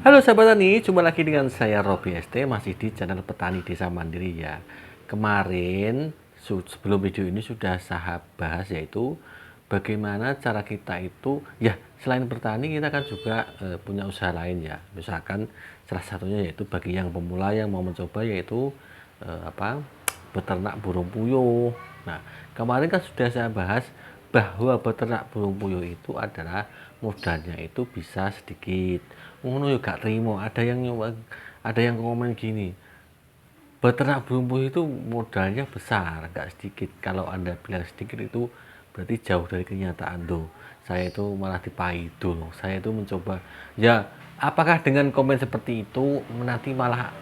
Halo sahabat tani, jumpa lagi dengan saya Robi ST, masih di channel Petani Desa Mandiri ya. Kemarin sebelum video ini sudah saya bahas, yaitu bagaimana cara kita itu ya, selain bertani kita kan juga punya usaha lain ya. Misalkan salah satunya yaitu bagi yang pemula yang mau mencoba, yaitu beternak burung puyuh. Nah, kemarin kan sudah saya bahas bahwa beternak burung puyuh itu adalah modalnya itu bisa sedikit. Ngono yo gak terima. Ada yang komen gini, beternak burung puyuh itu modalnya besar, gak sedikit. Kalau Anda bilang sedikit itu berarti jauh dari kenyataan tuh. Saya itu malah dipaido loh. Saya itu mencoba. Ya, apakah dengan komen seperti itu nanti malah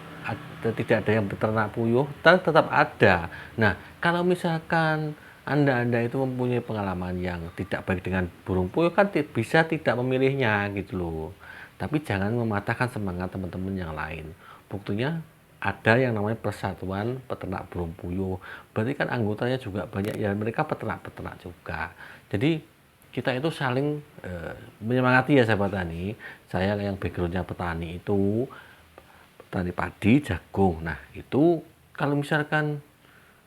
tidak ada yang beternak puyuh? Tetap ada. Nah, kalau misalkan anda itu mempunyai pengalaman yang tidak baik dengan burung puyuh, kan bisa tidak memilihnya gitu loh. Tapi jangan mematahkan semangat teman-teman yang lain. Buktinya ada yang namanya Persatuan Peternak Burung Puyuh. Berarti kan anggotanya juga banyak ya, mereka peternak-peternak juga. Jadi kita itu saling menyemangati ya sahabat tani. Saya yang backgroundnya petani itu, petani padi, jagung. Nah itu kalau misalkan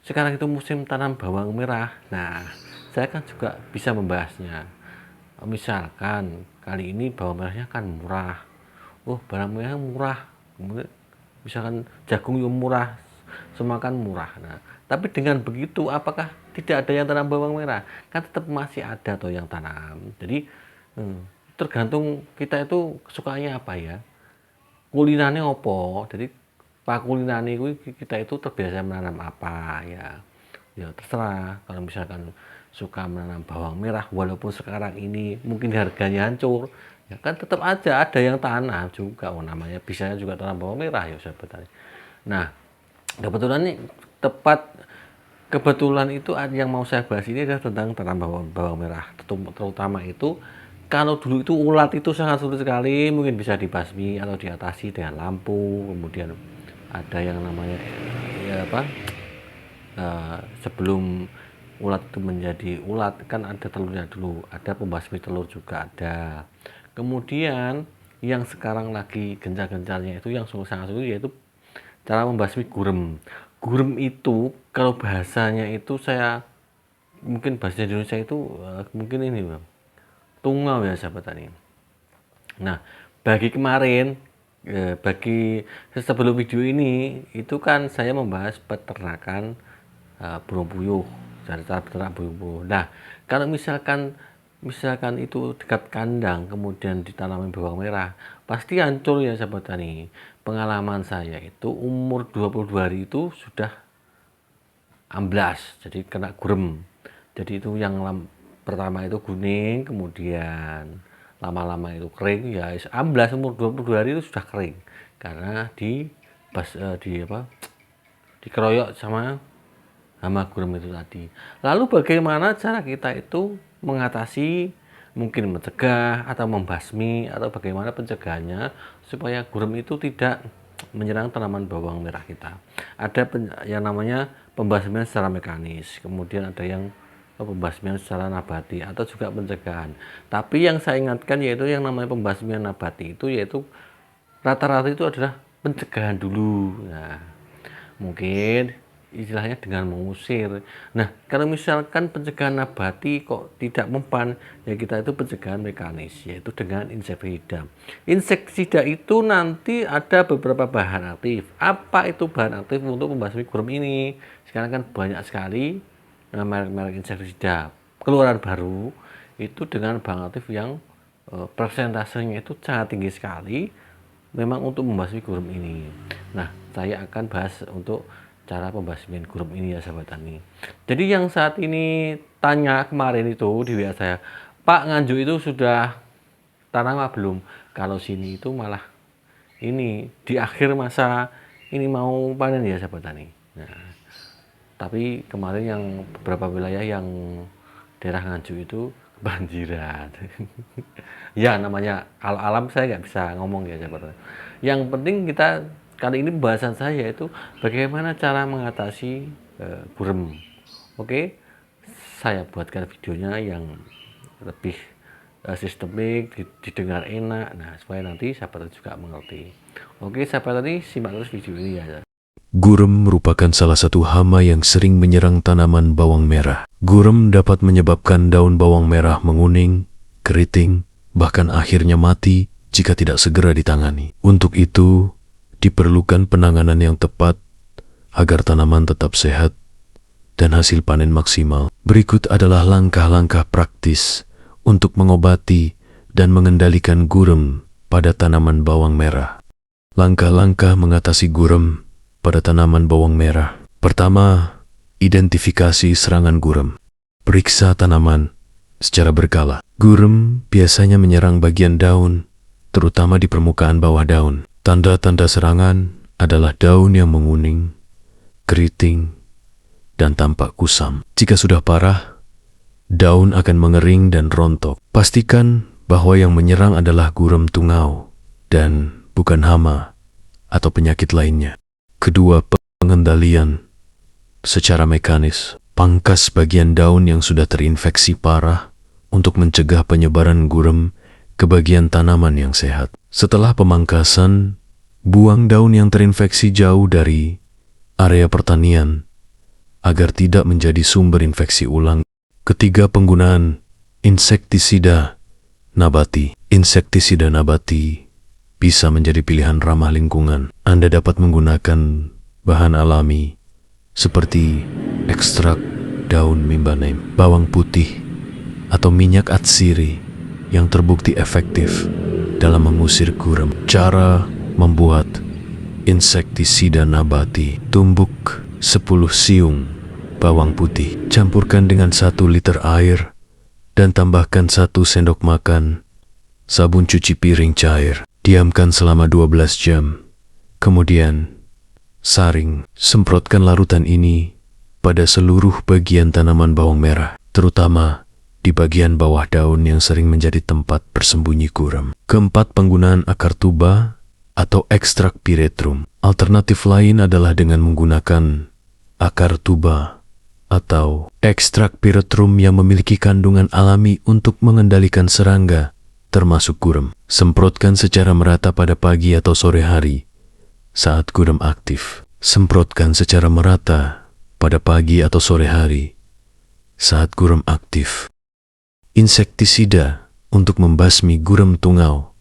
sekarang itu musim tanam bawang merah, nah saya kan juga bisa membahasnya. Misalkan kali ini bawang merahnya kan murah, barang merah murah, kemudian misalkan jagung yang murah, semakan murah. Nah, tapi dengan begitu apakah tidak ada yang tanam bawang merah? Kan tetap masih ada tuh yang tanam. Jadi tergantung kita itu kesukaannya apa ya, kulinane opo. Jadi pak kulinane kita itu terbiasa menanam apa ya. Ya terserah. Kalau misalkan suka menanam bawang merah, walaupun sekarang ini mungkin harganya hancur, ya kan tetap aja ada yang tanam juga. Namanya bisanya juga tanam bawang merah ya sahabat. Nah, kebetulan nih tepat kebetulan itu yang mau saya bahas ini adalah tentang tanam bawang merah. Terutama itu kalau dulu itu ulat itu sangat sulit sekali, mungkin bisa dibasmi atau diatasi dengan lampu. Kemudian ada yang namanya ya apa, sebelum ulat itu menjadi ulat kan ada telurnya dulu, ada pembasmi telur juga ada. Kemudian yang sekarang lagi gencar-gencarnya itu yang sangat sulit, yaitu cara membasmi gurem. Gurem itu kalau bahasanya itu saya mungkin bahasa Indonesia itu mungkin ini bang, tungau ya sahabat tani. Nah, bagi kemarin, bagi sebelum video ini itu kan saya membahas peternakan burung puyuh, cara beternak burung puyuh. Nah, kalau misalkan itu dekat kandang kemudian ditanami bawang merah, pasti hancur ya sahabat tani. Pengalaman saya itu umur 22 hari itu sudah amblas, jadi kena gurem. Jadi itu yang pertama itu kuning, kemudian lama-lama itu kering, ya amblas. Umur 22 hari itu sudah kering karena dikeroyok sama hama gurem itu tadi. Lalu bagaimana cara kita itu mengatasi, mungkin mencegah atau membasmi, atau bagaimana pencegahannya supaya gurem itu tidak menyerang tanaman bawang merah kita? Ada yang namanya pembasmian secara mekanis, kemudian ada yang pembasmian secara nabati atau juga pencegahan. Tapi yang saya ingatkan yaitu yang namanya pembasmian nabati itu, yaitu rata-rata itu adalah pencegahan dulu. Nah, mungkin istilahnya dengan mengusir. Nah, kalau misalkan pencegahan nabati kok tidak mempan, ya kita itu pencegahan mekanis, yaitu dengan insektisida. Insektisida itu nanti ada beberapa bahan aktif. Apa itu bahan aktif untuk membasmi gurem ini? Sekarang kan banyak sekali merek-merek insektisida keluaran baru itu dengan bahan aktif yang persentasenya itu sangat tinggi sekali, memang untuk membasmi gurem ini. Nah, saya akan bahas untuk cara pembasmian gurem ini ya sahabat tani. Jadi yang saat ini tanya kemarin itu di WA saya, Pak, Nganjuk itu sudah tanam apa belum? Kalau sini itu malah ini di akhir masa ini mau panen ya sahabat tani. Nah, tapi kemarin yang beberapa wilayah yang daerah Nganjuk itu kebanjiran. Ya namanya alam saya nggak bisa ngomong ya sahabat. Yang penting kita kali ini pembahasan saya itu bagaimana cara mengatasi gurem. Oke, saya buatkan videonya yang lebih sistemik, didengar enak. Nah, supaya nanti sahabat tani juga mengerti. Oke, sahabat tani, simak terus video ini ya. Gurem merupakan salah satu hama yang sering menyerang tanaman bawang merah. Gurem dapat menyebabkan daun bawang merah menguning, keriting, bahkan akhirnya mati jika tidak segera ditangani. Untuk itu, diperlukan penanganan yang tepat agar tanaman tetap sehat dan hasil panen maksimal. Berikut adalah langkah-langkah praktis untuk mengobati dan mengendalikan gurem pada tanaman bawang merah. Langkah-langkah mengatasi gurem pada tanaman bawang merah. Pertama, identifikasi serangan gurem. Periksa tanaman secara berkala. Gurem biasanya menyerang bagian daun, terutama di permukaan bawah daun. Tanda-tanda serangan adalah daun yang menguning, keriting, dan tampak kusam. Jika sudah parah, daun akan mengering dan rontok. Pastikan bahwa yang menyerang adalah gurem tungau dan bukan hama atau penyakit lainnya. Kedua, pengendalian secara mekanis. Pangkas bagian daun yang sudah terinfeksi parah untuk mencegah penyebaran gurem ke bagian tanaman yang sehat. Setelah pemangkasan, buang daun yang terinfeksi jauh dari area pertanian agar tidak menjadi sumber infeksi ulang. Ketiga, penggunaan insektisida nabati. Insektisida nabati bisa menjadi pilihan ramah lingkungan. Anda dapat menggunakan bahan alami seperti ekstrak daun mimba neem, bawang putih, atau minyak atsiri yang terbukti efektif dalam mengusir gurem. Cara membuat insektisida nabati. Tumbuk 10 siung bawang putih. Campurkan dengan 1 liter air dan tambahkan 1 sendok makan sabun cuci piring cair. Diamkan selama 12 jam. Kemudian, saring. Semprotkan larutan ini pada seluruh bagian tanaman bawang merah, terutama di bagian bawah daun yang sering menjadi tempat bersembunyi gurem. Keempat, penggunaan akar tuba atau ekstrak piretrum. Alternatif lain adalah dengan menggunakan akar tuba atau ekstrak piretrum yang memiliki kandungan alami untuk mengendalikan serangga, termasuk gurem. Semprotkan secara merata pada pagi atau sore hari saat gurem aktif. Semprotkan secara merata pada pagi atau sore hari saat gurem aktif. Insektisida untuk membasmi gurem tungau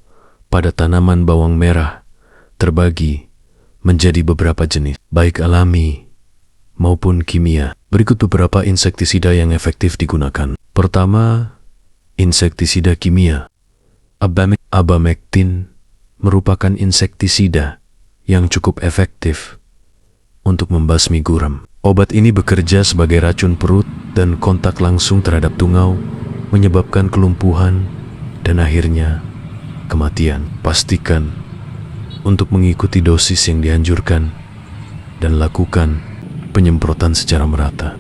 pada tanaman bawang merah terbagi menjadi beberapa jenis, baik alami maupun kimia. Berikut beberapa insektisida yang efektif digunakan. Pertama, insektisida kimia. Abamectin merupakan insektisida yang cukup efektif untuk membasmi gurem. Obat ini bekerja sebagai racun perut dan kontak langsung terhadap tungau, menyebabkan kelumpuhan dan akhirnya kematian. Pastikan untuk mengikuti dosis yang dianjurkan dan lakukan penyemprotan secara merata.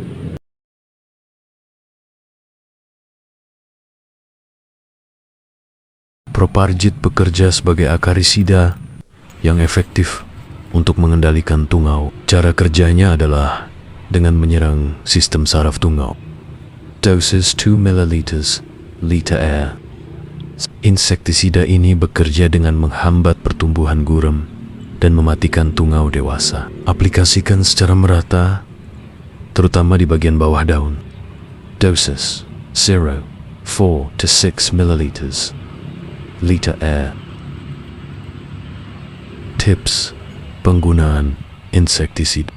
Propargit bekerja sebagai akarisida yang efektif untuk mengendalikan tungau. Cara kerjanya adalah dengan menyerang sistem saraf tungau. Dosis 2 ml liter air. Insektisida ini bekerja dengan menghambat pertumbuhan gurem dan mematikan tungau dewasa. Aplikasikan secara merata, terutama di bagian bawah daun. Dosis 0, 4 to 6 ml liter air. Tips penggunaan insektisida.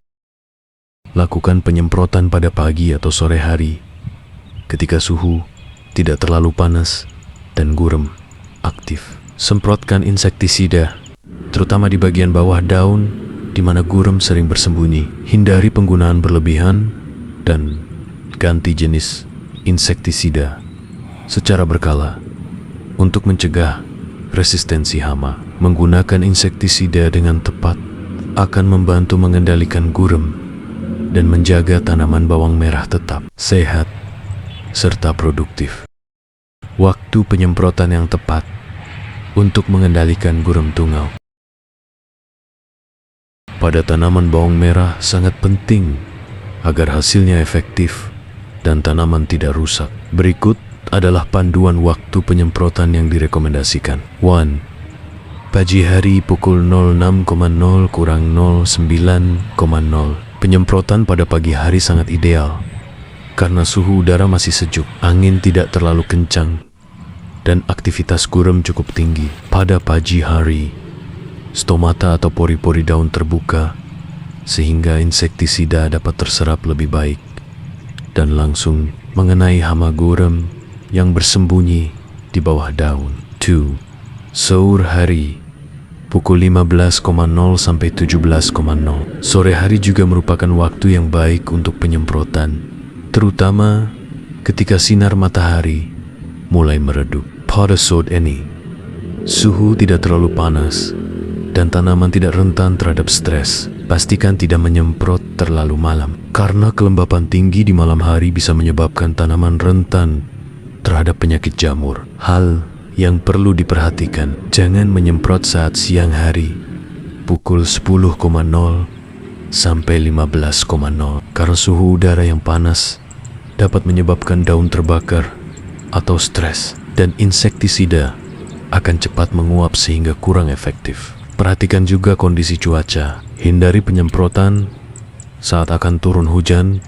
Lakukan penyemprotan pada pagi atau sore hari ketika suhu tidak terlalu panas dan gurem aktif. Semprotkan insektisida terutama di bagian bawah daun di mana gurem sering bersembunyi. Hindari penggunaan berlebihan dan ganti jenis insektisida secara berkala untuk mencegah resistensi hama. Menggunakan insektisida dengan tepat akan membantu mengendalikan gurem dan menjaga tanaman bawang merah tetap sehat serta produktif. Waktu penyemprotan yang tepat untuk mengendalikan gurem tungau. Pada tanaman bawang merah sangat penting agar hasilnya efektif dan tanaman tidak rusak. Berikut adalah panduan waktu penyemprotan yang direkomendasikan. 1. Pagi hari pukul 06.00 kurang 09.00. Penyemprotan pada pagi hari sangat ideal karena suhu udara masih sejuk, angin tidak terlalu kencang, dan aktivitas gurem cukup tinggi. Pada pagi hari, stomata atau pori-pori daun terbuka sehingga insektisida dapat terserap lebih baik dan langsung mengenai hama gurem yang bersembunyi di bawah daun. 2. Sore hari pukul 15.00 sampai 17.00. Sore hari juga merupakan waktu yang baik untuk penyemprotan, terutama ketika sinar matahari mulai meredup. Pada saat ini, suhu tidak terlalu panas dan tanaman tidak rentan terhadap stres. Pastikan tidak menyemprot terlalu malam, karena kelembapan tinggi di malam hari bisa menyebabkan tanaman rentan terhadap penyakit jamur. Hal yang perlu diperhatikan, jangan menyemprot saat siang hari pukul 10.00 sampai 15.00 karena suhu udara yang panas dapat menyebabkan daun terbakar atau stres, dan insektisida akan cepat menguap sehingga kurang efektif. Perhatikan juga kondisi cuaca, hindari penyemprotan saat akan turun hujan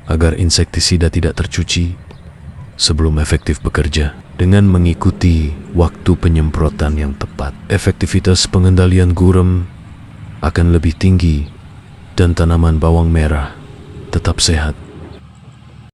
agar insektisida tidak tercuci sebelum efektif bekerja. Dengan mengikuti waktu penyemprotan yang tepat, efektivitas pengendalian gurem akan lebih tinggi dan tanaman bawang merah tetap sehat.